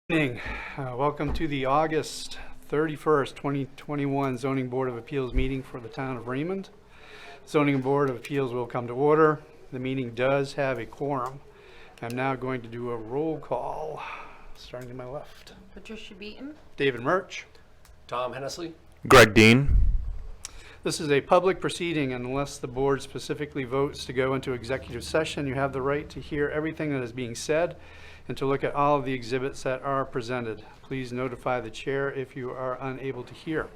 Evening. Welcome to the August 31st, 2021 Zoning Board of Appeals meeting for the town of Raymond. Zoning Board of Appeals will come to order. The meeting does have a quorum. I'm now going to do a roll call, starting to my left. Patricia Beaton. David Murch. Tom Hennesley. Greg Dean. This is a public proceeding, and unless the board specifically votes to go into executive session, you have the right to hear everything that is being said and to look at all of the exhibits that are presented. Please notify the chair if you are unable to hear.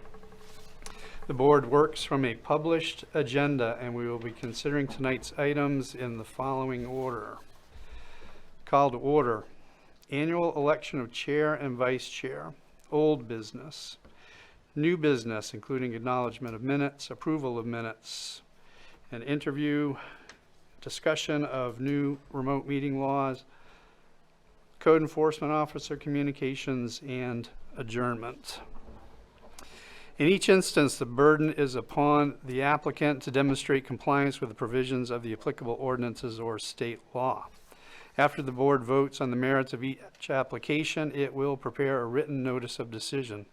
The board works from a published agenda, and we will be considering tonight's items in the following order. Call to order. Annual election of chair and vice chair. Old business. New business, including acknowledgement of minutes, approval of minutes, an interview, discussion of new remote meeting laws, code enforcement officer communications, and adjournment. In each instance, the burden is upon the applicant to demonstrate compliance with the provisions of the applicable ordinances or state law. After the board votes on the merits of each application, it will prepare a written notice of decision.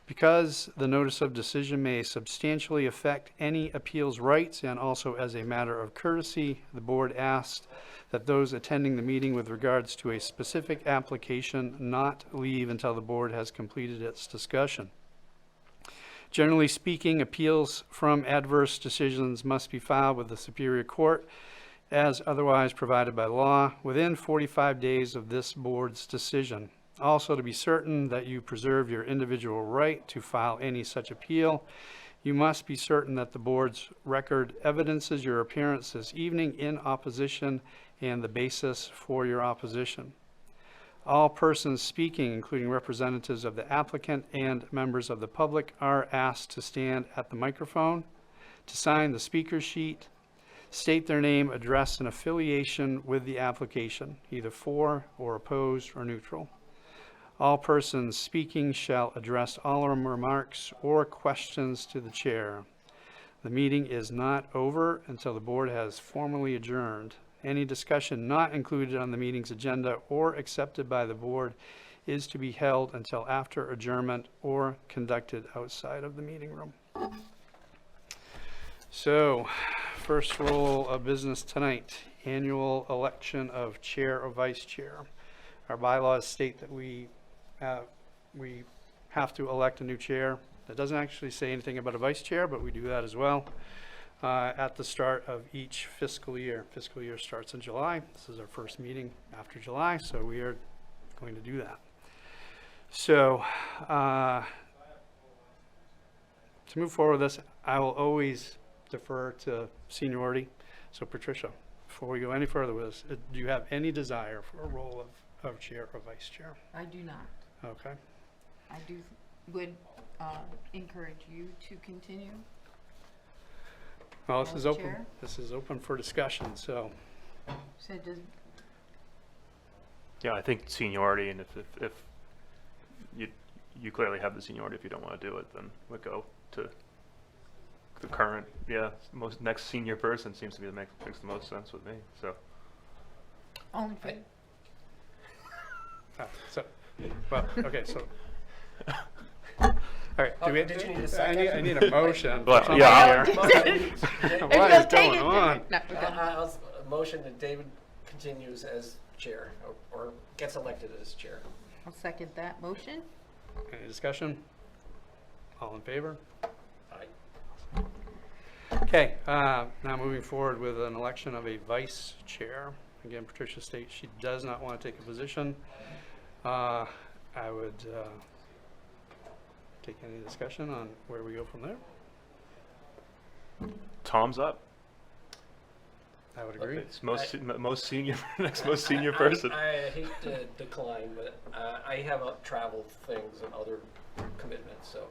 Because the notice of decision may substantially affect any appeals rights, and also as a matter of courtesy, the board asked that those attending the meeting with regards to a specific application not leave until the board has completed its discussion. Generally speaking, appeals from adverse decisions must be filed with the Superior Court as otherwise provided by law within 45 days of this board's decision. Also, to be certain that you preserve your individual right to file any such appeal, you must be certain that the board's record evidences your appearance this evening in opposition and the basis for your opposition. All persons speaking, including representatives of the applicant and members of the public, are asked to stand at the microphone, to sign the speaker sheet, state their name, address, and affiliation with the application, either for or opposed or neutral. All persons speaking shall address all remarks or questions to the chair. The meeting is not over until the board has formally adjourned. Any discussion not included on the meeting's agenda or accepted by the board is to be held until after adjournment or conducted outside of the meeting room. So, first rule of business tonight, annual election of chair or vice chair. Our bylaws state that we have to elect a new chair. That doesn't actually say anything about a vice chair, but we do that as well at the start of each fiscal year. Fiscal year starts in July. This is our first meeting after July, so we are going to do that. So to move forward with this, I will always defer to seniority. So Patricia, before we go any further with this, do you have any desire for a role of chair or vice chair? I do not. Okay. I would encourage you to continue. Well, this as is open. chair. This is open for discussion. So, So does, Yeah, I think seniority, and if you clearly have the seniority, if you don't want to do it, then we'll go to the current, next senior person seems to be makes the most sense with me. So, all in favor? well, okay. So, all right. Do we? Did you need a second? I need a motion. Well, for yeah. somebody here. What is going on? No, we're done. I'll motion that David continues as chair or gets elected as chair. I'll second that motion. Any discussion? All in favor? Aye. Okay. Now moving forward with an election of a vice chair. Again, Patricia states she does not want to take a position. I would take any discussion on where we go from there. Tom's up. I would agree. It's most senior most senior person. I hate to decline, but I have travel things and other commitments, so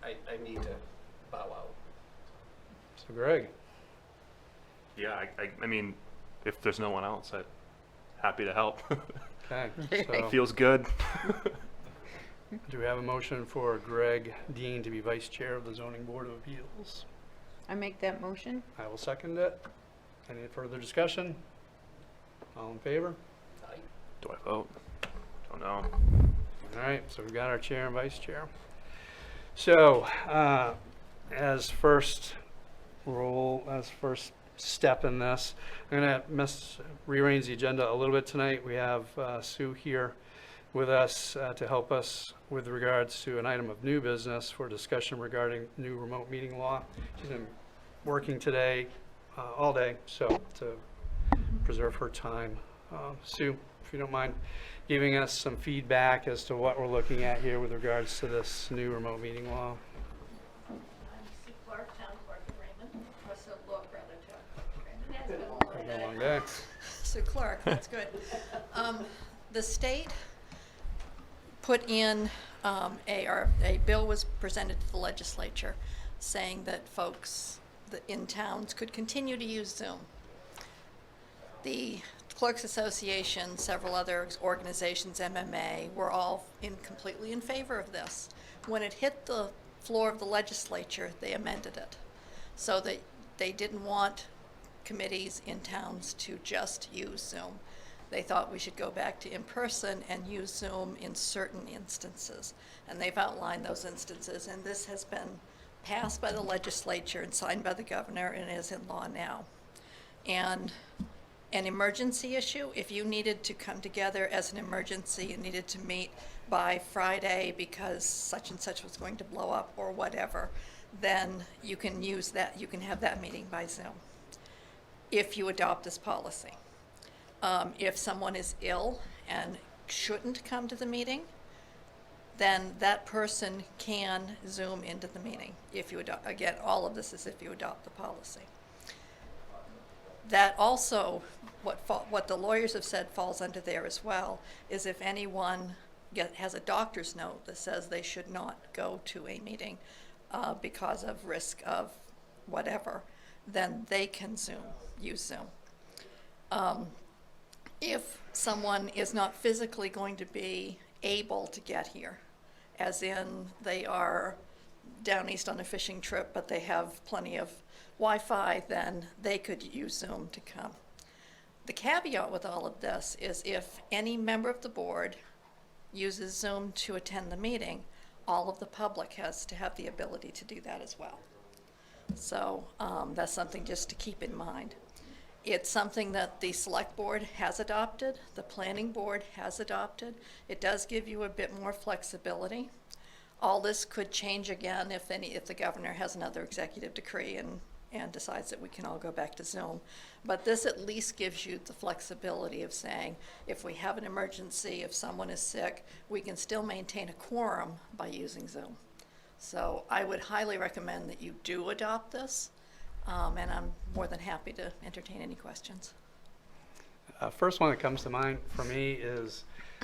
I need to bow out. So Greg. Yeah, I mean, if there's no one else, I'm happy to help. Okay. So Feels good. do we have a motion for Greg Dean to be vice chair of the Zoning Board of Appeals? I make that motion. I will second it. Any further discussion? All in favor? Aye. Do I vote? Don't know. All right, so we've got our chair and vice chair. So, as first step in this, I'm going to rearrange the agenda a little bit tonight. We have Sue here with us to help us with regards to an item of new business for discussion regarding new remote meeting law. She's been working today, all day, so to preserve her time. Sue, if you don't mind giving us some feedback as to what we're looking at here with regards to this new remote meeting law. I'm Sue Clark, Town Clerk of Raymond, or Sue Clark, rather, Town Clerk of Raymond. It's been a long day. Sue Clark, that's good. The state put in a bill was presented to the legislature saying that folks in towns could continue to use Zoom. The Clerks Association, several other organizations, MMA, were all completely in favor of this. When it hit the floor of the legislature, they amended it. So that they didn't want committees in towns to just use Zoom. They thought we should go back to in-person and use Zoom in certain instances. And they've outlined those instances, and this has been passed by the legislature and signed by the governor and is in law now. And an emergency issue, if you needed to come together as an emergency, you needed to meet by Friday because such and such was going to blow up or whatever, then you can use that, you can have that meeting by Zoom if you adopt this policy. If someone is ill and shouldn't come to the meeting, then that person can Zoom into the meeting. If you adopt, again, all of this is if you adopt the policy. That also, what the lawyers have said falls under there as well, is if anyone has a doctor's note that says they should not go to a meeting because of risk of whatever, then they can use Zoom. If someone is not physically going to be able to get here, as in they are down east on a fishing trip, but they have plenty of Wi-Fi, then they could use Zoom to come. The caveat with all of this is if any member of the board uses Zoom to attend the meeting, all of the public has to have the ability to do that as well. So that's something just to keep in mind. It's something that the select board has adopted, the planning board has adopted. It does give you a bit more flexibility. All this could change again if the governor has another executive decree and decides that we can all go back to Zoom. But this at least gives you the flexibility of saying, if we have an emergency, if someone is sick, we can still maintain a quorum by using Zoom. So I would highly recommend that you do adopt this, and I'm more than happy to entertain any questions. First one that comes to mind for me is,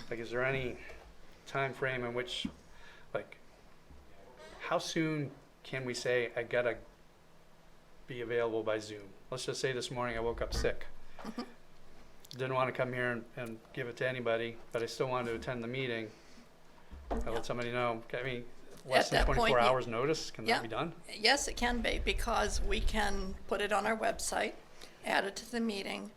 like, is there any time frame in which, like, how soon can we say I gotta be available by Zoom? Let's just say this morning I woke up sick. Mm-hmm. Didn't want to come here and give it to anybody, but I still wanted to attend the meeting. I let somebody know. I mean, less At than that 24 point, hours notice, can that be done? Yes, it can be, because we can put it on our website, add it to the meeting,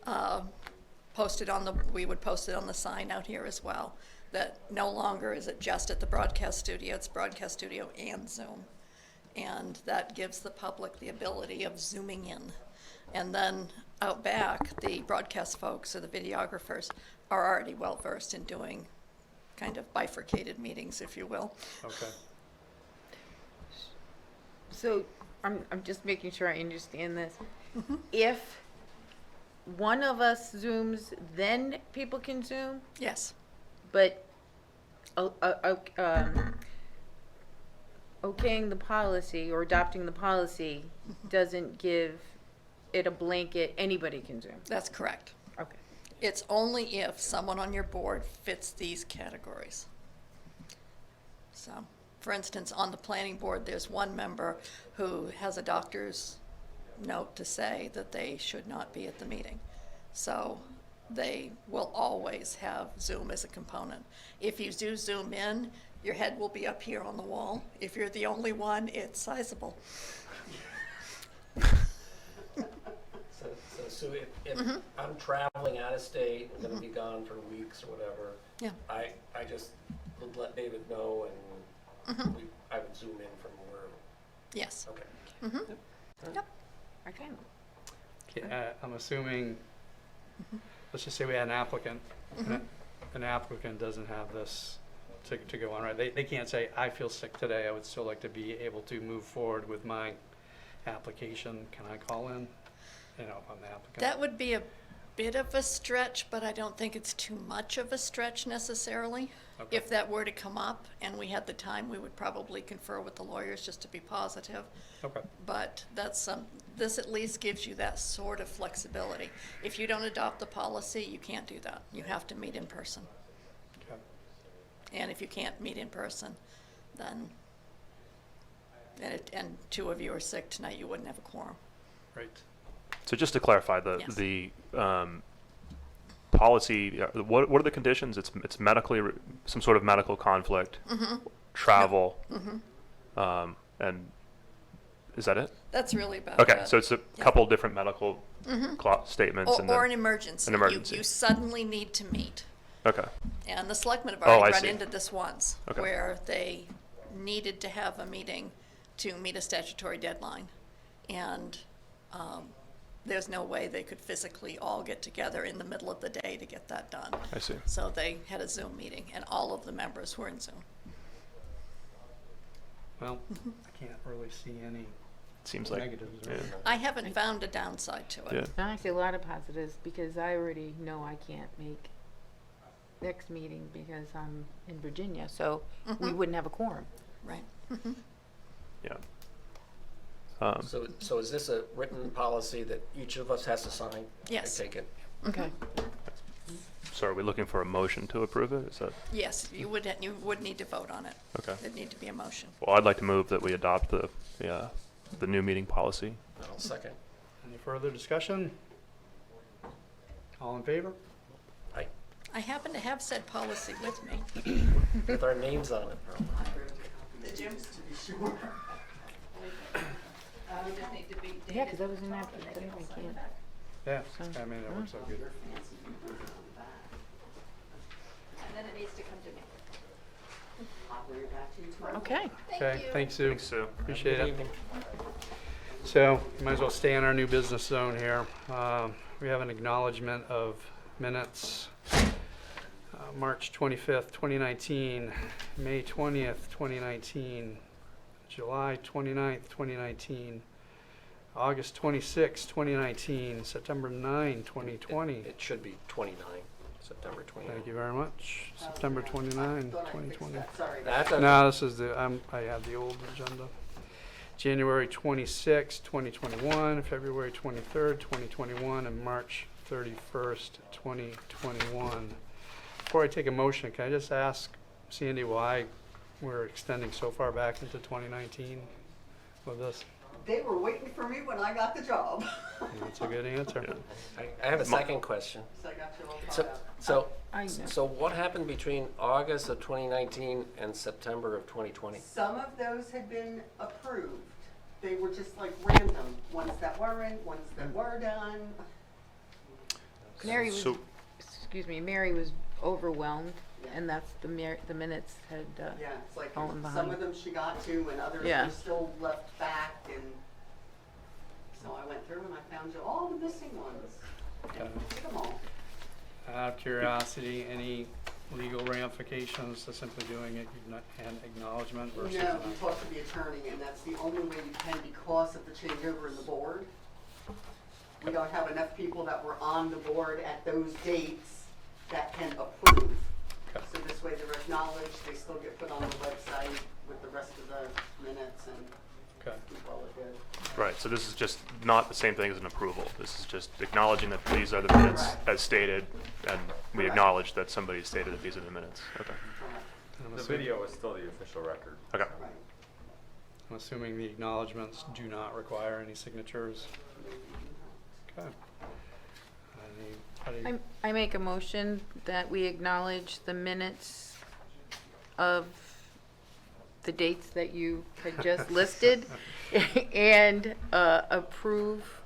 we would post it on the sign out here as well, that no longer is it just at the broadcast studio, it's broadcast studio and Zoom. And that gives the public the ability of zooming in. And then out back, the broadcast folks or the videographers are already well versed in doing kind of bifurcated meetings, if you will. Okay. So I'm just making sure I understand this. Mm-hmm. If one of us Zooms, then people can Zoom, Yes, but okaying the policy or adopting the policy doesn't give it a blanket, anybody can Zoom. that's correct. Okay. It's only if someone on your board fits these categories. So, for instance, on the planning board, there's one member who has a doctor's note to say that they should not be at the meeting. So they will always have Zoom as a component. If you do Zoom in, your head will be up here on the wall. If you're the only one, it's sizable. So if I'm traveling out of state, I'm gonna be gone for weeks or whatever, Yeah. I just would let David know, and I would zoom in from where, Yes. okay. Yep. Okay. Okay, I'm assuming, let's just say we had an applicant, and an applicant doesn't have this to go on, right? They can't say, I feel sick today, I would still like to be able to move forward with my application. Can I call in, if I'm the applicant? That would be a bit of a stretch, but I don't think it's too much of a stretch necessarily. Okay. If that were to come up and we had the time, we would probably confer with the lawyers just to be positive. Okay, But this at least gives you that sort of flexibility. If you don't adopt the policy, you can't do that. You have to meet in person. okay. And if you can't meet in person, then, and two of you are sick tonight, you wouldn't have a quorum. Right. So just to clarify, Yes. the policy, what are the conditions? It's medically, some sort of medical conflict, travel, and is that it? That's really about Okay, it. so it's a couple different medical statements and then. Or an emergency. An emergency. You suddenly need to meet. Okay, And the selectmen have Oh, I already run see. into this once, Okay. where they needed to have a meeting to meet a statutory deadline. And there's no way they could physically all get together in the middle of the day to get that done. I see. So they had a Zoom meeting, and all of the members were in Zoom. Well, I can't really see any Seems like, negatives. yeah, Right? I haven't found a downside to it. yeah. I see a lot of positives because I already know I can't make next meeting because I'm in Virginia, so we wouldn't have a quorum. Right. Yeah. So is this a written policy that each of us has to sign? Yes. I take it? Okay. So are we looking for a motion to approve it? Is that, Yes, you would need to vote on it. okay. It'd need to be a motion. Well, I'd like to move that we adopt the new meeting policy. I'll second. Any further discussion? All in favor? Aye. I happen to have said policy with me. With our names on it. Did you? Yeah, because I was in that, but I can't. Yeah, I mean, that works out good. And then it needs to come to me. Okay. Okay, thanks, Sue. Thanks, Sue. Appreciate Good it. evening. So, might as well stay in our new business zone here. We have an acknowledgement of minutes. March 25th, 2019, May 20th, 2019, July 29th, 2019, August 26th, 2019, September 9, 2020. It should be 29, September 29. Thank you very much. September 29, 2020. That's a- No, this is I have the old agenda. January 26, 2021, February 23rd, 2021, and March 31st, 2021. Before I take a motion, can I just ask Sandy why we're extending so far back into 2019 with this? They were waiting for me when I got the job. That's a good answer. Yeah. I have a second question. So I got you all So, caught up. so, I know. so what happened between August of 2019 and September of 2020? Some of those had been approved. They were just like random, ones that weren't, ones that were done. Mary was, So- excuse me, Mary was overwhelmed, and that's the minutes had, Yeah, it's like Falling some behind. of them she got to and others Yeah. were still left back, and so I went through and I found you all the missing ones. And took them all. Out of curiosity, any legal ramifications to simply doing it an acknowledgement versus No, an we talked to the attorney, and that's the only way you can because of the changeover in the board. We don't have enough people that were on the board at those dates that can approve. Okay. So this way they're acknowledged, they still get put on the website with the rest of the minutes, and Okay. we call it good. Right, so this is just not the same thing as an approval. This is just acknowledging that these are the minutes Correct. as stated, and we Correct. acknowledge that somebody stated that these are the minutes. Okay. I'm The assuming- video is still the official record. Okay. Right. I'm assuming the acknowledgements do not require any signatures. Okay. Anybody- I make a motion that we acknowledge the minutes of the dates that you had just listed and approve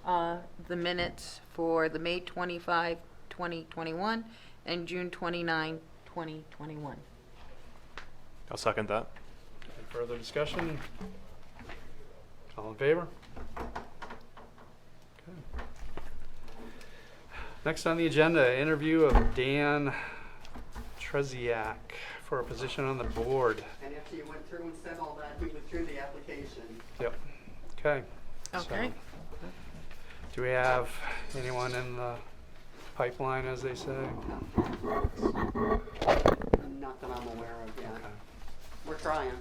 the minutes for the May 25, 2021 and June 29, 2021. I'll second that. Any further discussion? All in favor? Okay. Next on the agenda, interview of Dan Trusiak for a position on the board. And after you went through and said all that, we withdrew the application. Yep. Okay. Okay. So, do we have anyone in the pipeline, as they say? Not that I'm aware of yet. Okay. We're trying.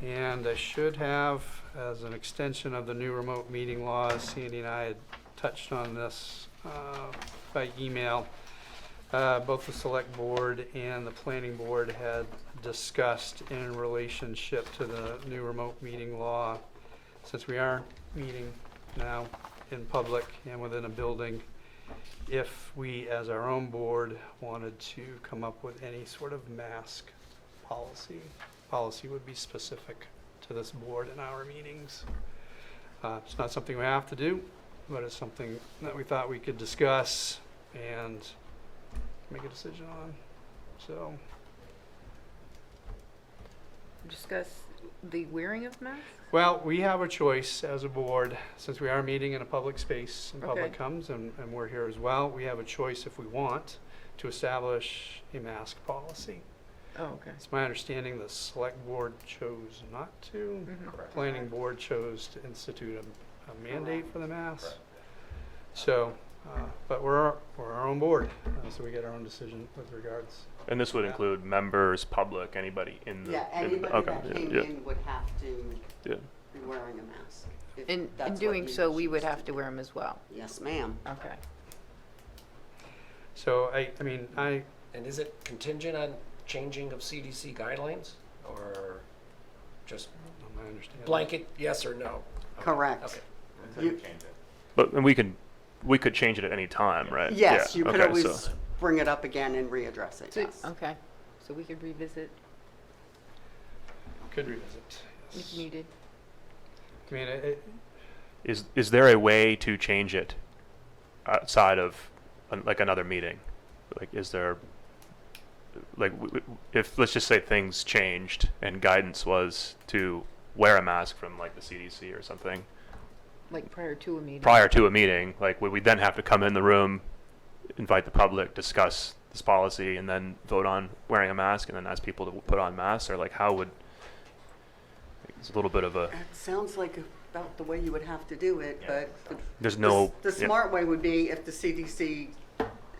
And I should have, as an extension of the new remote meeting laws, Sandy and I had touched on this by email. Both the select board and the planning board had discussed in relationship to the new remote meeting law, since we are meeting now in public and within a building, if we, as our own board, wanted to come up with any sort of mask policy. Policy would be specific to this board in our meetings. It's not something we have to do, but it's something that we thought we could discuss and make a decision on. So, Discuss the wearing of masks? well, we have a choice as a board, since we are meeting in a public space and public Okay. comes, and we're here as well. We have a choice, if we want, to establish a mask policy. Oh, okay. It's my understanding the select board chose not to. Mhm. Correct. Planning board chose to institute a mandate for the mask. Correct. So, but we're our own board, so we get our own decision with regards. And this would Yeah. include members, public, anybody in the. Yeah, in the- anybody okay, that yeah, came yeah, in would have to yeah. be wearing a mask. if In that's what doing you so, we choose would have to wear them as well. Yes, ma'am. Okay. So I mean, And is it contingent on changing of CDC guidelines, or just my understanding. blanket yes or no? Okay. Correct. Okay. You- But and we could change it at any time, right? Yes, Yeah, you could okay, always so- bring it up again and readdress it, So, yes. okay, so we could revisit Could revisit. if Yes. needed. I mean, Is there a way to change it outside of like another meeting? Like, is there like if let's just say things changed and guidance was to wear a mask from like the CDC or something Like prior to a meeting. prior to a meeting, like would we then have to come in the room, invite the public, discuss this policy, and then vote on wearing a mask, and then ask people to put on masks, or like how would? It's a little bit of a. It sounds like about the way you would have to do it, but There's no. the yeah. smart way would be if the CDC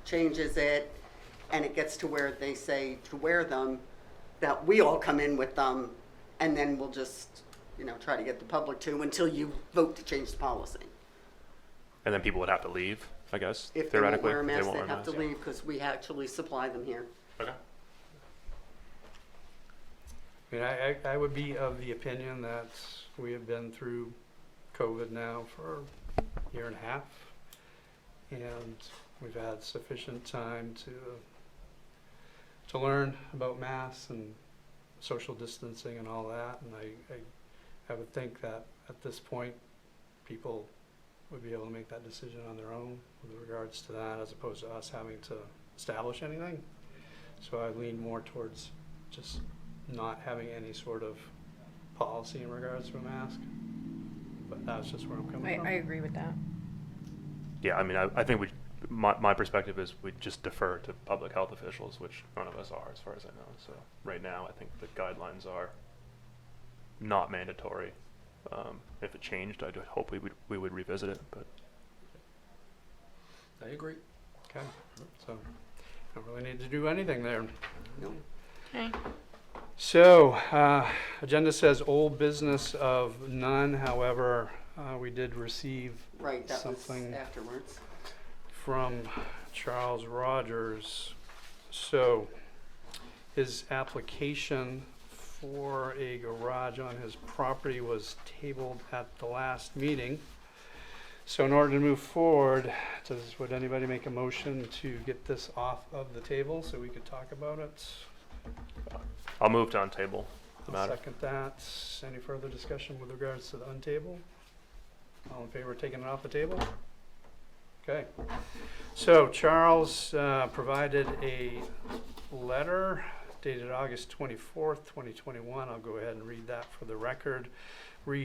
changes it and it gets to where they say to wear them, that we all come in with them, and then we'll just, try to get the public to until you vote to change the policy. And then people would have to leave, I guess. If they won't theoretically, wear a if they mask, won't they wear a have to mask. leave because we actually supply them here. Okay. I mean, I would be of the opinion that we have been through COVID now for a year and a half, and we've had sufficient time to learn about masks and social distancing and all that, and I would think that at this point, people would be able to make that decision on their own with regards to that, as opposed to us having to establish anything. So I lean more towards just not having any sort of policy in regards to a mask. But that's just where I'm coming from. I agree with that. Yeah, I mean, I think my perspective is we just defer to public health officials, which none of us are, as far as I know. So right now, I think the guidelines are not mandatory. If it changed, I'd hope we would revisit it. But I agree. Okay, so don't really need to do anything there. No. Okay. So, agenda says old business of none. However, we did receive Right, that was something afterwards. from Charles Rogers. So, his application for a garage on his property was tabled at the last meeting. So in order to move forward, would anybody make a motion to get this off of the table so we could talk about it? I'll move to untable the I'll matter. second that. Any further discussion with regards to the untable? All in favor of taking it off the table? Okay. So Charles provided a letter dated August 24th, 2021. I'll go ahead and read that for the record.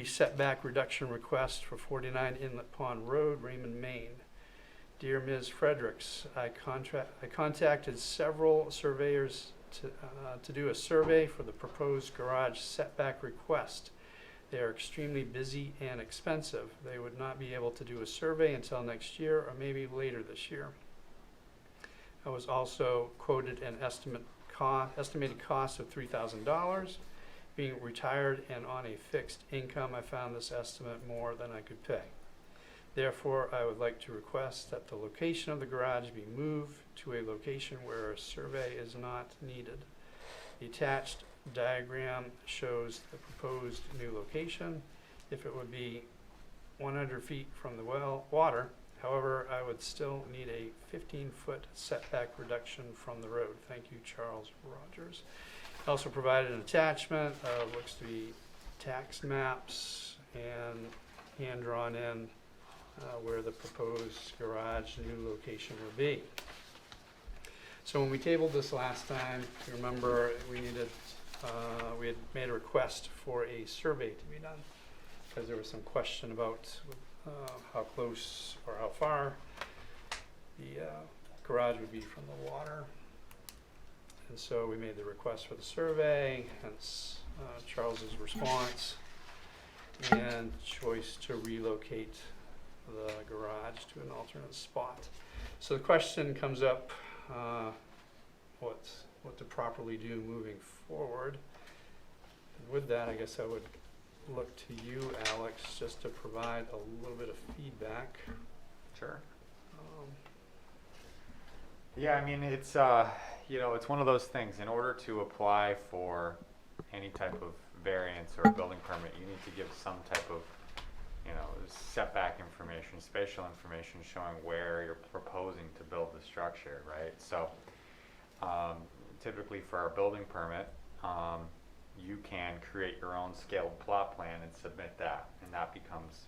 Setback reduction request for 49 Inlet Pond Road, Raymond, Maine. Dear Ms. Fredericks, I contacted several surveyors to do a survey for the proposed garage setback request. They are extremely busy and expensive. They would not be able to do a survey until next year or maybe later this year. I was also quoted an estimated cost of $3,000. Being retired and on a fixed income, I found this estimate more than I could pay. Therefore, I would like to request that the location of the garage be moved to a location where a survey is not needed. The attached diagram shows the proposed new location. If it would be 100 feet from the water, however, I would still need a 15-foot setback reduction from the road. Thank you, Charles Rogers. Also provided an attachment of looks to be tax maps and hand drawn in where the proposed garage new location would be. So when we tabled this last time, if you remember, we had made a request for a survey to be done because there was some question about how close or how far the garage would be from the water. And so we made the request for the survey, hence Charles's response and choice to relocate the garage to an alternate spot. So the question comes up, what to properly do moving forward. And with that, I guess I would look to you, Alex, just to provide a little bit of feedback. Sure. Yeah, I mean, it's it's one of those things. In order to apply for any type of variance or building permit, you need to give some type of, setback information, spatial information showing where you're proposing to build the structure, right? So, typically for our building permit, you can create your own scaled plot plan and submit that, and that becomes,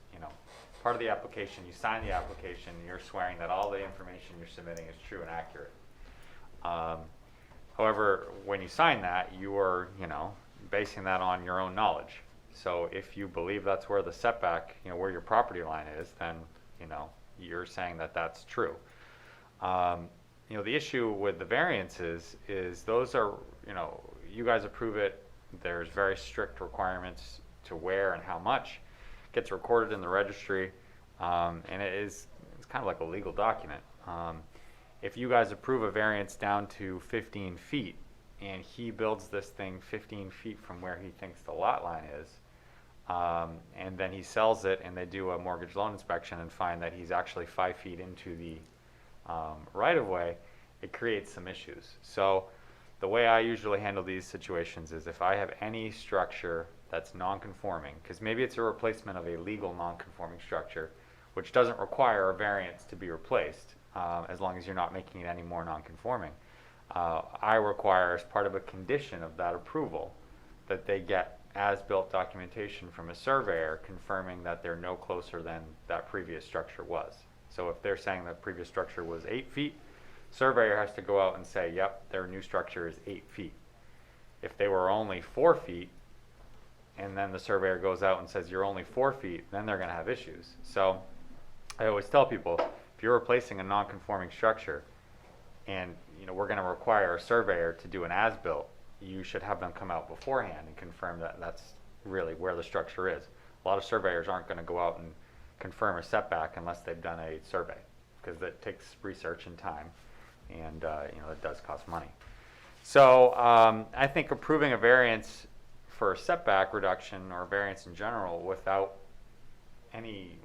part of the application. You sign the application, you're swearing that all the information you're submitting is true and accurate. However, when you sign that, you are, basing that on your own knowledge. So if you believe that's where the setback, where your property line is, then, you're saying that that's true. The issue with the variances is those are, you guys approve it. There's very strict requirements to where and how much. It gets recorded in the registry, and it's kind of like a legal document. If you guys approve a variance down to 15 feet and he builds this thing 15 feet from where he thinks the lot line is, and then he sells it and they do a mortgage loan inspection and find that he's actually 5 feet into the right-of-way, it creates some issues. So the way I usually handle these situations is if I have any structure that's non-conforming, because maybe it's a replacement of a legal non-conforming structure, which doesn't require a variance to be replaced, as long as you're not making it any more non-conforming. I require, as part of a condition of that approval, that they get as-built documentation from a surveyor confirming that they're no closer than that previous structure was. So if they're saying the previous structure was 8 feet, surveyor has to go out and say, yep, their new structure is 8 feet. If they were only 4 feet, and then the surveyor goes out and says you're only 4 feet, then they're going to have issues. So I always tell people, if you're replacing a non-conforming structure and we're going to require a surveyor to do an as-built, you should have them come out beforehand and confirm that that's really where the structure is. A lot of surveyors aren't going to go out and confirm a setback unless they've done a survey, because that takes research and time, and it does cost money. So I think approving a variance for a setback reduction or variance in general without any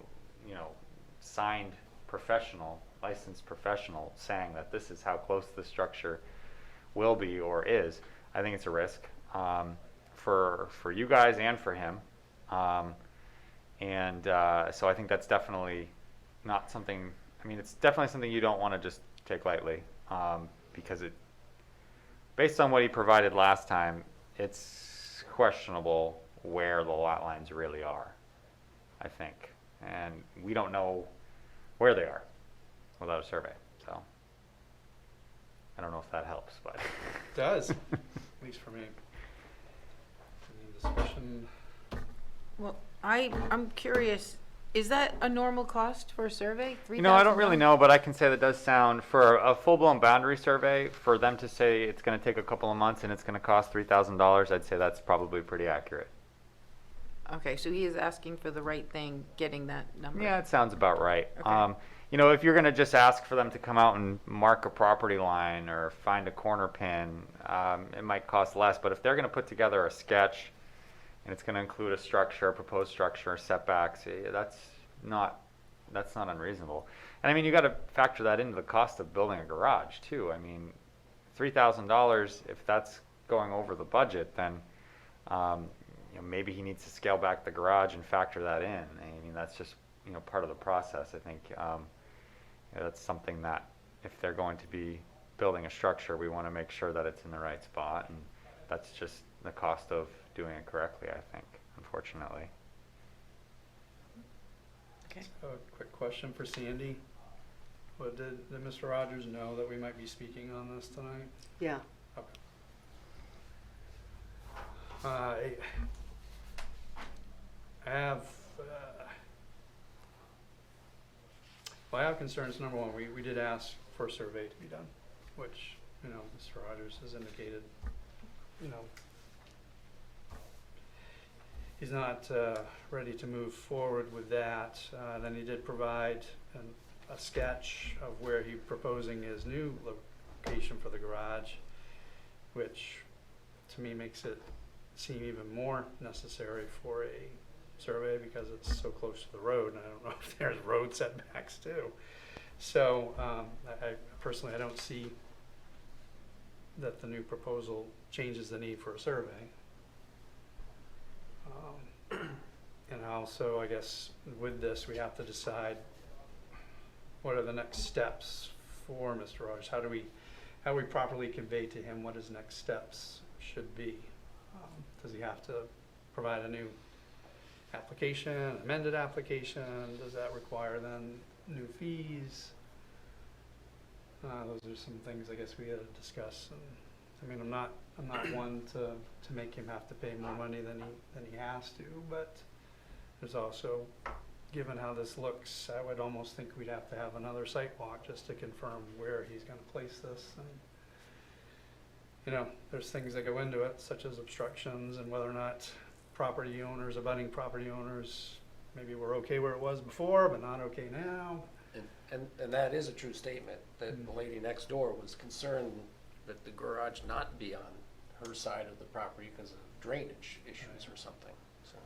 signed professional, licensed professional saying that this is how close the structure will be or is, I think it's a risk for you guys and for him. So I think that's definitely not something, it's definitely something you don't want to just take lightly, because based on what he provided last time, it's questionable where the lot lines really are, I think. And we don't know where they are. without a survey, so. I don't know if that helps, but. Does, at least for me. Any discussion? Well, I'm curious, is that a normal cost for a survey? You know, I don't really $3,000? know, but I can say that does sound, for a full-blown boundary survey, for them to say it's gonna take a couple of months and it's gonna cost $3,000, I'd say that's probably pretty accurate. Okay, so he is asking for the right thing, getting that number. Yeah, it sounds about right. Okay. You know, if you're gonna just ask for them to come out and mark a property line or find a corner pin, it might cost less, but if they're gonna put together a sketch and it's gonna include a structure, a proposed structure, setbacks, that's not unreasonable. And I mean, you gotta factor that into the cost of building a garage too. I mean, $3,000, if that's going over the budget, then, you know, maybe he needs to scale back the garage and factor that in. I mean, that's just, you know, part of the process. I think, you know, that's something that if they're going to be building a structure, we wanna make sure that it's in the right spot, and that's just the cost of doing it correctly, I think, unfortunately. Okay. A quick question for Sandy. What did Mr. Rogers know that we might be speaking on this tonight? Yeah. Okay. I have, well, I have concerns. Number one, we did ask for a survey to be done, which, you know, Mr. Rogers has indicated, you know, he's not ready to move forward with that. Then he did provide a sketch of where he's proposing his new location for the garage, which to me makes it seem even more necessary for a survey because it's so close to the road, and I don't know if there's road setbacks too. So I personally, I don't see that the new proposal changes the need for a survey. And also, I guess with this, we have to decide what are the next steps for Mr. Rogers. How do we properly convey to him what his next steps should be? Does he have to provide a new application, amended application? Does that require then new fees? Those are some things I guess we had to discuss. And I mean, I'm not one to make him have to pay more money than he has to, but there's also, given how this looks, I would almost think we'd have to have another site walk just to confirm where he's going to place this. And you know, there's things that go into it, such as obstructions and whether or not property owners, abutting property owners, maybe we're okay where it was before, but not okay now. And that is a true statement, that the lady next door was concerned that the garage not be on her side of the property because of drainage issues or something, so.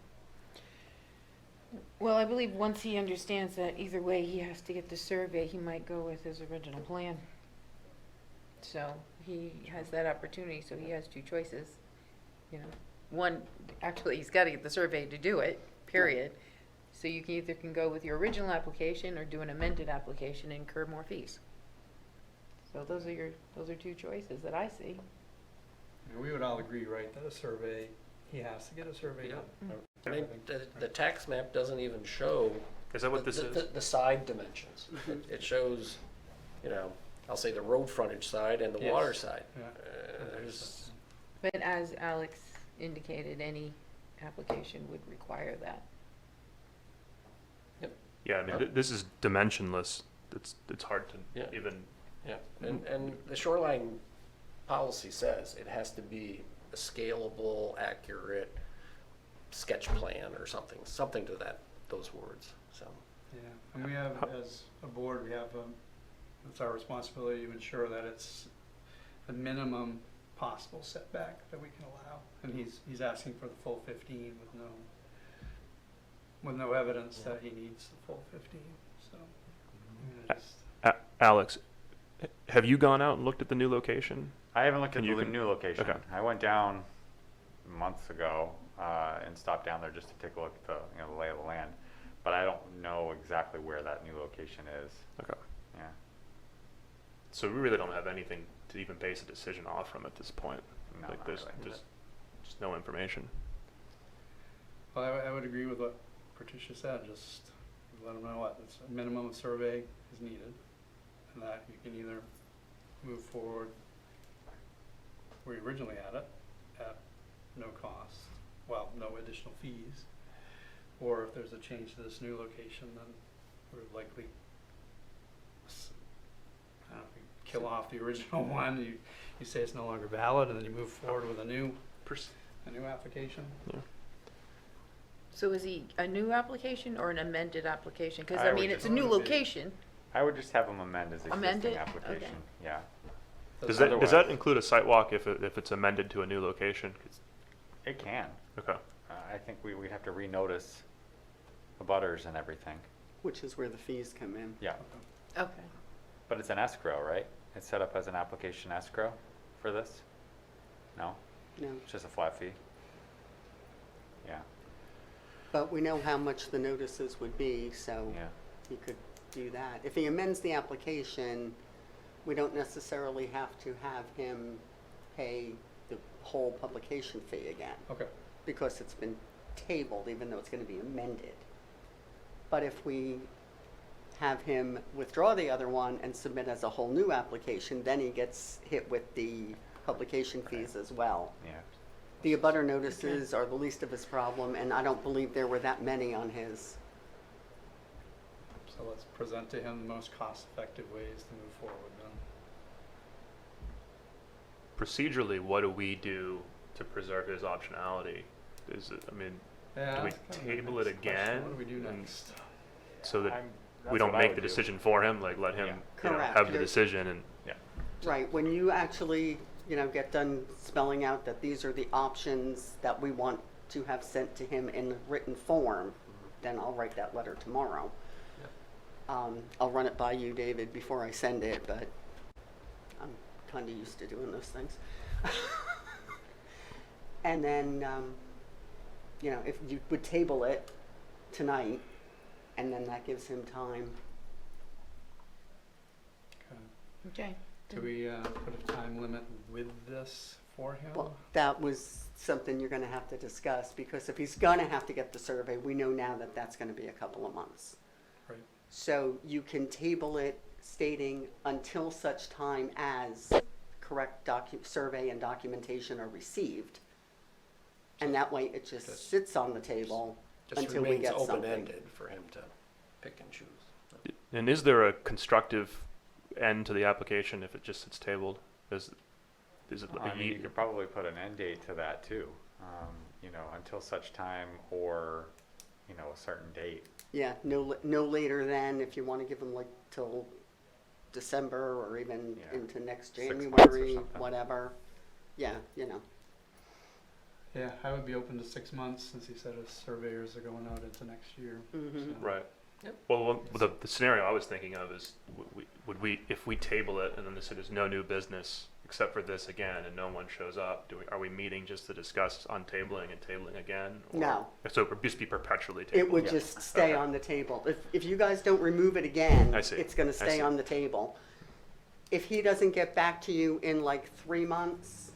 Well, I believe once he understands that either way he has to get the survey, he might go with his original plan. So he has that opportunity, so he has two choices, you know. One, actually, he's got to get the survey to do it, period. So you can go with your original application or do an amended application and incur more fees. So those are two choices that I see. And we would all agree, right, that a survey, he has to get a survey done. I mean, the tax map doesn't even show Is that what this is? the side dimensions. It shows, you know, I'll say the road frontage side and the Yes. water side. Yeah. There's, But as Alex indicated, any application would require that. Yeah, I mean, this is dimensionless. It's hard to Yeah. even. yeah, and the shoreline policy says it has to be a scalable, accurate sketch plan or something to those words, so. Yeah, and we have, as a board, we have, it's our responsibility to ensure that it's the minimum possible setback that we can allow. And he's asking for the full 15 with no evidence that he needs the full 15, so. I mean, Alex, have you gone out and looked at the new location? I haven't looked at And you the can- new location. okay. I went down months ago and stopped down there just to take a look at the lay of the land, but I don't know exactly where that new location is. Okay. Yeah. So we really don't have anything to even base a decision off from at this point. No, Like not there's really. just no information. Well, I would agree with what Patricia said, just let them know what, it's a minimum of survey is needed. and that you can either move forward where you originally had it at no cost, well, no additional fees, or if there's a change to this new location, then we're likely, I don't know, you kill off the original one, you say it's no longer valid, and then you move forward with a new application. Yeah. So is he a new application or an amended application? Because, I I would mean, it's a just- new location. I would just have them amend his Amend existing it? application, Okay. yeah. Does that Otherwise- include a site walk if it's amended to a new location? It can. Okay. I think we'd have to renotice the butters and everything. Which is where the fees come in. Yeah, Okay. but it's an escrow, right? It's set up as an application escrow for this? No, No, it's just a flat fee? Yeah, but we know how much the notices would be, so yeah. he could do that. If he amends the application, we don't necessarily have to have him pay the whole publication fee again, Okay. because it's been tabled, even though it's gonna be amended. But if we have him withdraw the other one and submit as a whole new application, then he gets hit with the publication fees as well. Yeah. The abutter notices are the least of his problem, and I don't believe there were that many on his. So let's present to him the most cost-effective ways to move forward then. Procedurally, what do we do to preserve his optionality? Is it, I mean, Yeah, do we that's kind of the table it next question. again? What do we do and- next? So that I'm- we that's don't what I make would the do. decision for him, like let him, Yeah. you know, Correct. have the There's- decision and, Yeah. Right, when you actually, get done spelling out that these are the options that we want to have sent to him in written form, then I'll write that letter tomorrow. I'll run it by you, David, before I send it, but I'm kinda used to doing those things. And then, if you would table it tonight, and then that gives him time. Okay. Okay. Do we put a time limit with this for him? Well, that was something you're gonna have to discuss, because if he's gonna have to get the survey, we know now that that's gonna be a couple of months. Right. So you can table it stating until such time as correct survey and documentation are received. And that way it just sits on the table Just until we remains get something. open-ended for him to pick and choose. and is there a constructive end to the application if it just sits tabled? Is it I a mean, you ye- could probably put an end date to that too, until such time or, a certain date. Yeah, no later than, if you wanna give them like till December or even Yeah. into next 6 months or January, something. whatever. Yeah, Yeah, I would be open to 6 months, since he said his surveyors are going out into next year. Mhm. So- Right. Yep. Well, the scenario I was thinking of is, would we, if we table it and then there's no new business except for this again and no one shows up, are we meeting just to discuss untabling and tabling again? Or- No. So it would just be perpetually tabled? It would Yeah. just stay Okay. on the table. If you guys don't remove it again, I see. it's gonna I stay see. on the table. If he doesn't get back to you in like 3 months,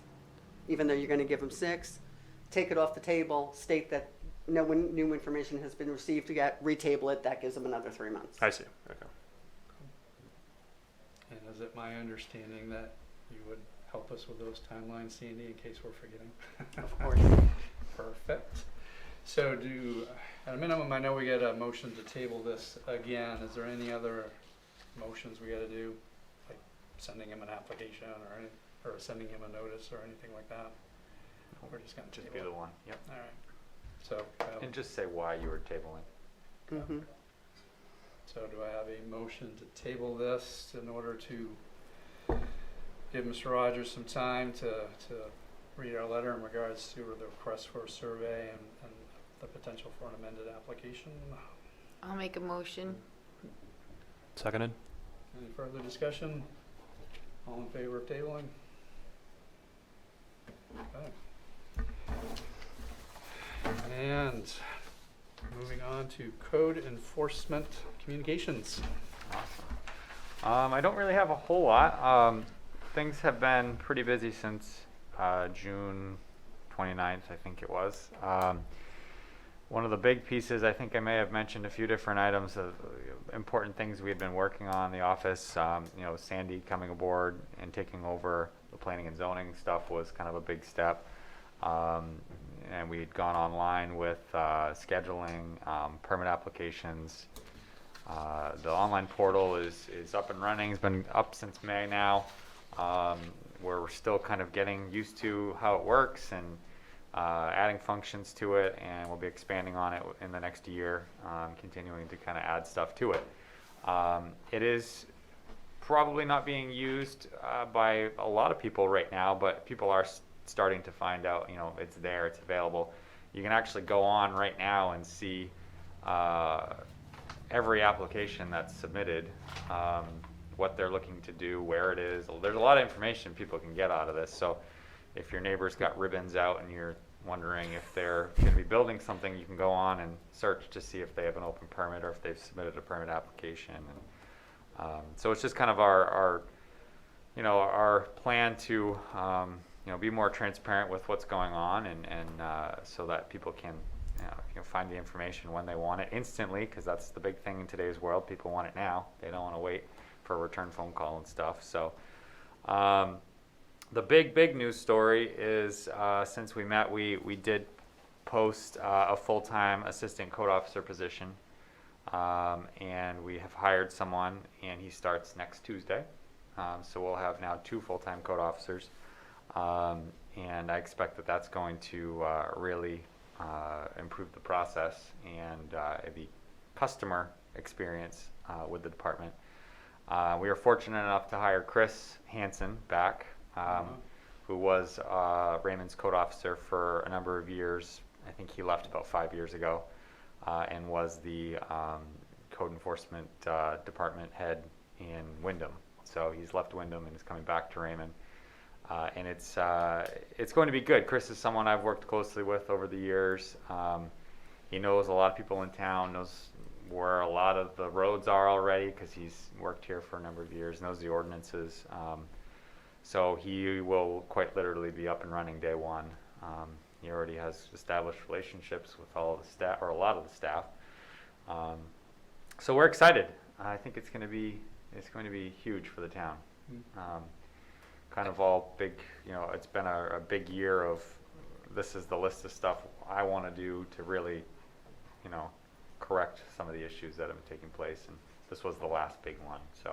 even though you're gonna give him 6, take it off the table, state that no new information has been received yet, retable it, that gives him another 3 months. I see, okay. And is it my understanding that you would help us with those timelines, Sandy, in case we're forgetting? Of course. Perfect. So at a minimum, I know we get a motion to table this again. Is there any other motions we gotta do? Like sending him an application or sending him a notice or anything like that? We're just gonna Just table be it. the one, yep. All right. So, And just say why you were tabling. Mhm. so do I have a motion to table this in order to give Mr. Rogers some time to read our letter in regards to the request for a survey and the potential for an amended application? I'll make a motion. Seconded? Any further discussion? All in favor of tabling? Okay. And moving on to code enforcement communications. Awesome. I don't really have a whole lot. Things have been pretty busy since June 29th, I think it was. One of the big pieces, I think I may have mentioned a few different items important things we had been working on in the office. You know, Sandy coming aboard and taking over the planning and zoning stuff was kind of a big step. And we had gone online with scheduling, permit applications. The online portal is up and running. It's been up since May now. Where we're still kind of getting used to how it works and adding functions to it, and we'll be expanding on it in the next year, continuing to kind of add stuff to it. It is probably not being used by a lot of people right now, but people are starting to find out, you know, it's there, it's available. You can actually go on right now and see every application that's submitted, what they're looking to do, where it is. There's a lot of information people can get out of this. So if your neighbor's got ribbons out and you're wondering if they're going to be building something, you can go on and search to see if they have an open permit or if they've submitted a permit application. And so it's just kind of our you know, our plan to you know, be more transparent with what's going on, and so that people can you know, find the information when they want it instantly, because that's the big thing in today's world. People want it now. They don't want to wait for a return phone call and stuff. So the big news story is since we met, we did post a full-time assistant code officer position, and we have hired someone, and he starts next Tuesday. So we'll have now 2 full-time code officers, and I expect that that's going to really improve the process and the customer experience with the department. We are fortunate enough to hire Chris Hansen back, who was Raymond's code officer for a number of years. I think he left about 5 years ago, and was the code enforcement department head in Wyndham. So he's left Wyndham and is coming back to Raymond. And it's going to be good. Chris is someone I've worked closely with over the years. He knows a lot of people in town, knows where a lot of the roads are already, because he's worked here for a number of years, knows the ordinances. So he will quite literally be up and running day one. He already has established relationships with all of the staff, or a lot of the staff. So we're excited. I think it's going to be huge for the town. Kind of all big, you know, it's been a big year of, this is the list of stuff I want to do to really, you know, correct some of the issues that have been taking place, and this was the last big one. So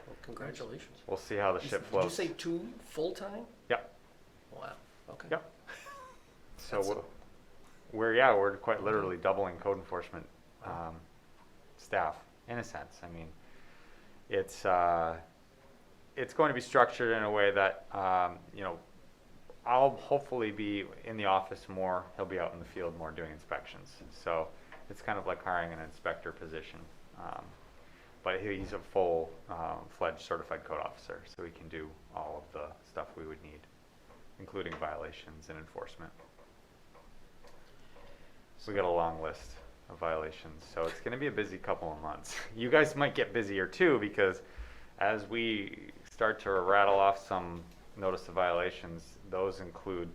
Well, congratulations. we'll see how the ship floats. Did you say 2 full-time? Yep. Wow, okay. Yep. So we're quite literally doubling code enforcement staff in a sense. I mean, it's going to be structured in a way that you know, I'll hopefully be in the office more. He'll be out in the field more doing inspections. So it's kind of like hiring an inspector position, but he's a full-fledged certified code officer, so he can do all of the stuff we would need, including violations and enforcement. We got a long list of violations, so it's going to be a busy couple of months. You guys might get busier too, because as we start to rattle off some notice of violations, those include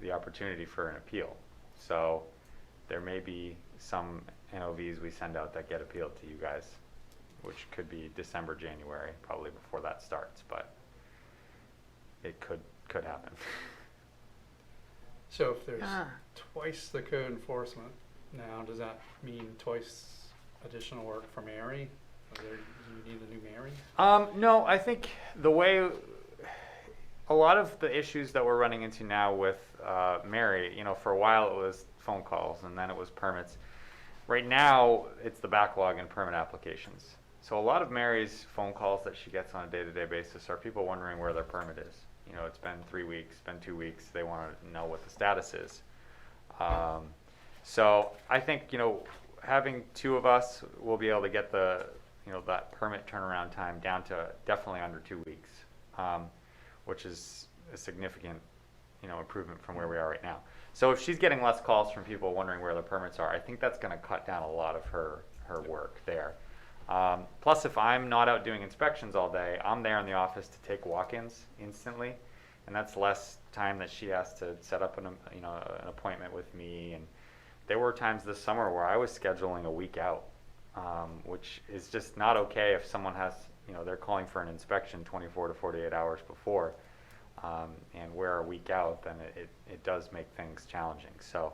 the opportunity for an appeal. So there may be some NOVs we send out that get appealed to you guys, which could be December, January, probably before that starts, but it could happen. So if there's twice the code enforcement now, does that mean twice additional work for Mary? Do you need a new Mary? No, I think the way a lot of the issues that we're running into now with Mary, you know, for a while it was phone calls and then it was permits. Right now, it's the backlog in permit applications. So a lot of Mary's phone calls that she gets on a day-to-day basis are people wondering where their permit is. You know, it's been 3 weeks, been 2 weeks. They want to know what the status is. So I think, you know, having 2 of us, we'll be able to get the, you know, that permit turnaround time down to definitely under 2 weeks, which is a significant, you know, improvement from where we are right now. So if she's getting less calls from people wondering where the permits are, I think that's going to cut down a lot of her work there. Plus, if I'm not out doing inspections all day, I'm there in the office to take walk-ins instantly, and that's less time that she has to set up an appointment with me. And there were times this summer where I was scheduling a week out which is just not okay if someone has, they're calling for an inspection 24 to 48 hours before, and we're a week out, then it does make things challenging. So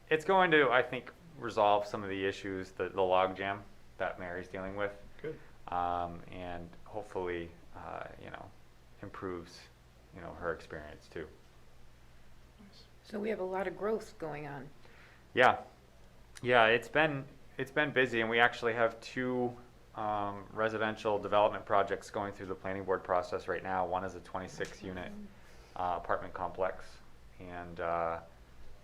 it's going to, I think, resolve some of the issues, the log jam that Mary's dealing with. Good. And hopefully, improves, her experience too. So we have a lot of growth going on. Yeah, it's been busy, and we actually have two residential development projects going through the planning board process right now. One is a 26-unit apartment complex, and I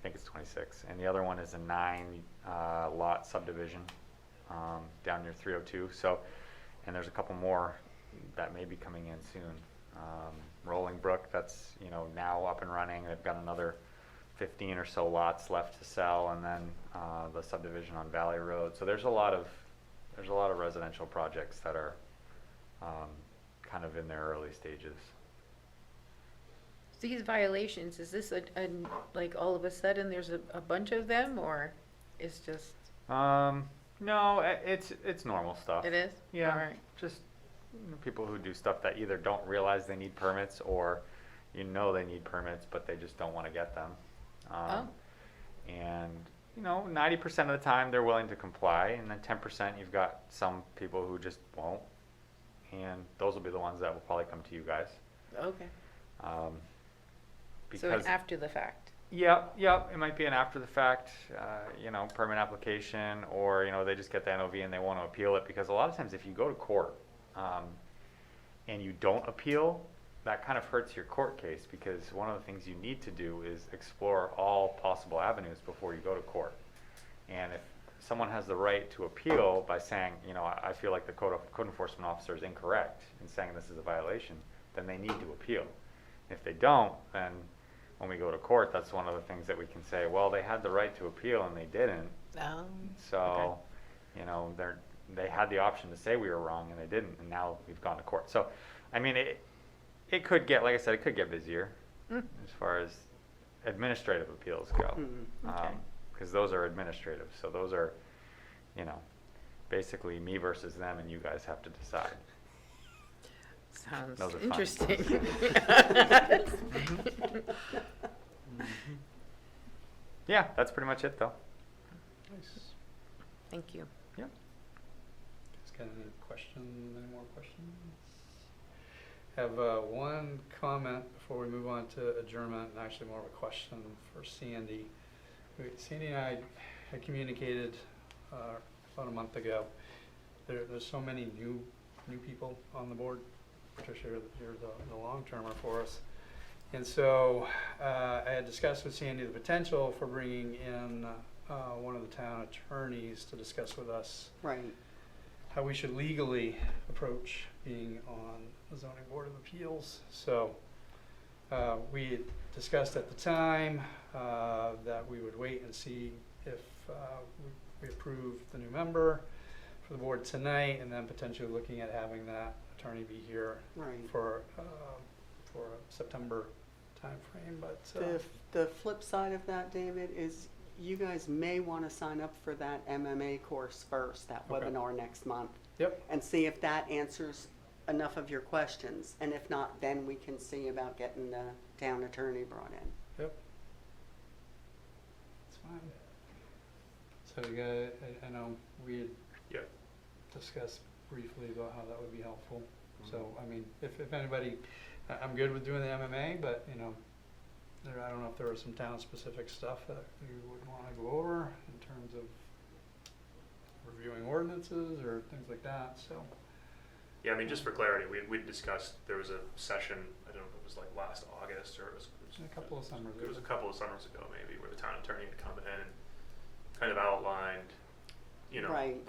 think it's 26, and the other one is a 9-lot subdivision down near 302. So, and there's a couple more that may be coming in soon. Rolling Brook, that's now up and running. They've got another 15 or so lots left to sell, and then the subdivision on Valley Road. So there's a lot of residential projects that are kind of in their early stages. These violations, is this like all of a sudden there's a bunch of them, or it's just, No, it's normal stuff. it is? Yeah, All right. just people who do stuff that either don't realize they need permits, or they need permits but they just don't want to get them. And 90% of the time they're willing to comply, and then 10% you've got some people who just won't, and those will be the ones that will probably come to you guys. Okay. So Because an after the fact. Yep, it might be an after the fact, permit application, or, they just get the NOV and they want to appeal it, because a lot of times if you go to court, and you don't appeal, that kind of hurts your court case, because one of the things you need to do is explore all possible avenues before you go to court. And if someone has the right to appeal by saying, I feel like the code enforcement officer is incorrect in saying this is a violation, then they need to appeal. If they don't, then when we go to court, that's one of the things that we can say, well, they had the right to appeal and they didn't. So, they had the option to say we were wrong and they didn't, and now we've gone to court. So, I mean, it could get, like I said, it could get busier as far as administrative appeals go. Okay. Because those are administrative. So those are, basically me versus them, and you guys have to decide. Sounds Those are fun. interesting. Yeah, that's pretty much it though. Nice. Thank you. Yep. Just got any questions, any more questions? Have one comment before we move on to adjournment, and actually more of a question for Sandy. Sandy and I had communicated about a month ago. There's so many new people on the board. Patricia, you're the long-termer for us. And so I had discussed with Sandy the potential for bringing in one of the town attorneys to discuss with us Right. how we should legally approach being on the zoning board of appeals. So we had discussed at the time that we would wait and see if we approve the new member for the board tonight, and then potentially looking at having that attorney be here Right. for a September timeframe. But The flip side of that, David, is you guys may want to sign up for that MMA course first, that Okay. webinar next month, yep, and see if that answers enough of your questions. And if not, then we can see about getting the town attorney brought in. yep, it's fine. So you guys, I know we had Yep. discussed briefly about how that would be helpful. So, I mean, if anybody, I'm good with doing the MMA, but, I don't know if there was some town-specific stuff that you would want to go over in terms of reviewing ordinances or things like that, so. Yeah, I mean, just for clarity, we discussed, there was a session, I don't know if it was like last August, or it was A couple of summers It was a ago. couple of summers ago maybe, where the town attorney had come in and kind of outlined, Right.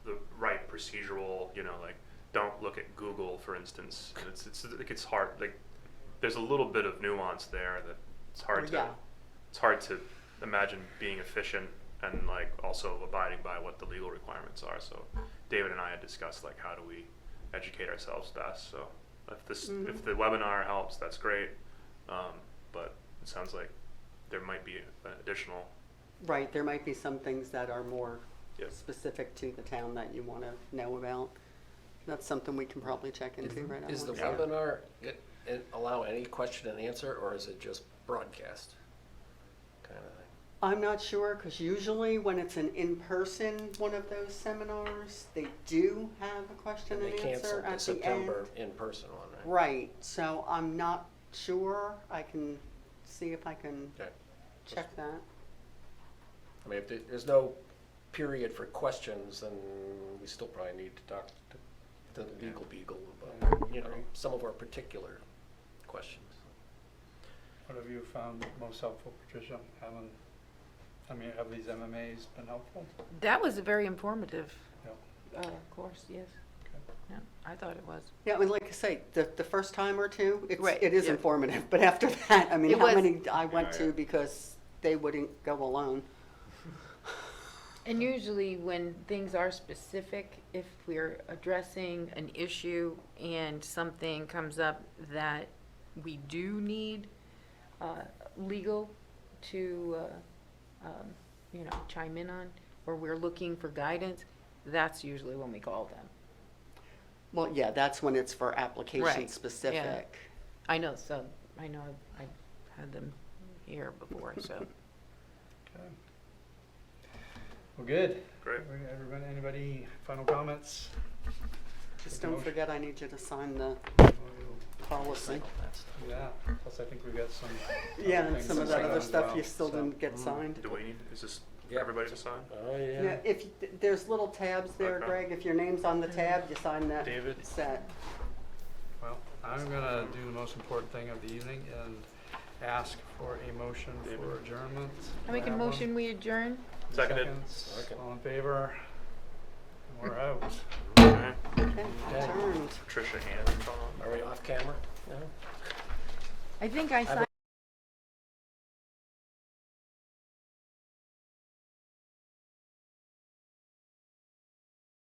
the right procedural, like, don't look at Google, for instance. And it's hard, like, there's a little bit of nuance there that it's hard Yeah. to imagine being efficient and like also abiding by what the legal requirements are. So David and I had discussed like how do we educate ourselves best. So if the webinar helps, that's great. But it sounds like there might be an additional Right, there might be some things that are more Yep. specific to the town that you want to know about. That's something we can probably check into right on. Is the website. webinar, it allow any question and answer, or is it just broadcast? Kind of thing. I'm not sure, because usually when it's an in-person one of those seminars, they do have a question And and they answer canceled at the the end. September in-person one, right? Right, so I'm not sure. I can see if I can Okay. check that. I mean, if there's no period for questions, then we still probably need to talk to the legal beagle about, you know, some of our particular questions. What have you found most helpful, Patricia? Have these MMAs been helpful? That was a very informative Yeah. course, yes. Okay. Yeah, I thought it was. Yeah, I mean, like I say, the first time or two, Right, it is yeah. informative, but after that, I mean, It how was- many I went Yeah, to yeah. because they wouldn't go alone. And usually when things are specific, if we're addressing an issue and something comes up that we do need legal to, chime in on, or we're looking for guidance, that's usually when we call them. Well, yeah, that's when it's for application Right, yeah. specific. I know, so, I've had them here before, so. Okay. Well, good. Great. Everybody, anybody, final comments? Just Take a don't motion. forget, I need you to sign the policy. Yeah, plus I think we've got some. Yeah, other and things some of to that sign other as stuff well, you still so. didn't get signed. Do we need, is this for Yeah. everybody to sign? Oh, Yeah, if, there's little tabs there, Okay. Greg, if your name's on the tab, you sign that David? set. Well, I'm gonna do the most important thing of the evening and ask for a motion for David. adjournment. I make a Do I have one? motion, we adjourn? Seconded. Seconds. Second. All in favor? And we're out. Okay. Okay, adjourned. Patricia and Tom. Are we off camera? No? I think I signed.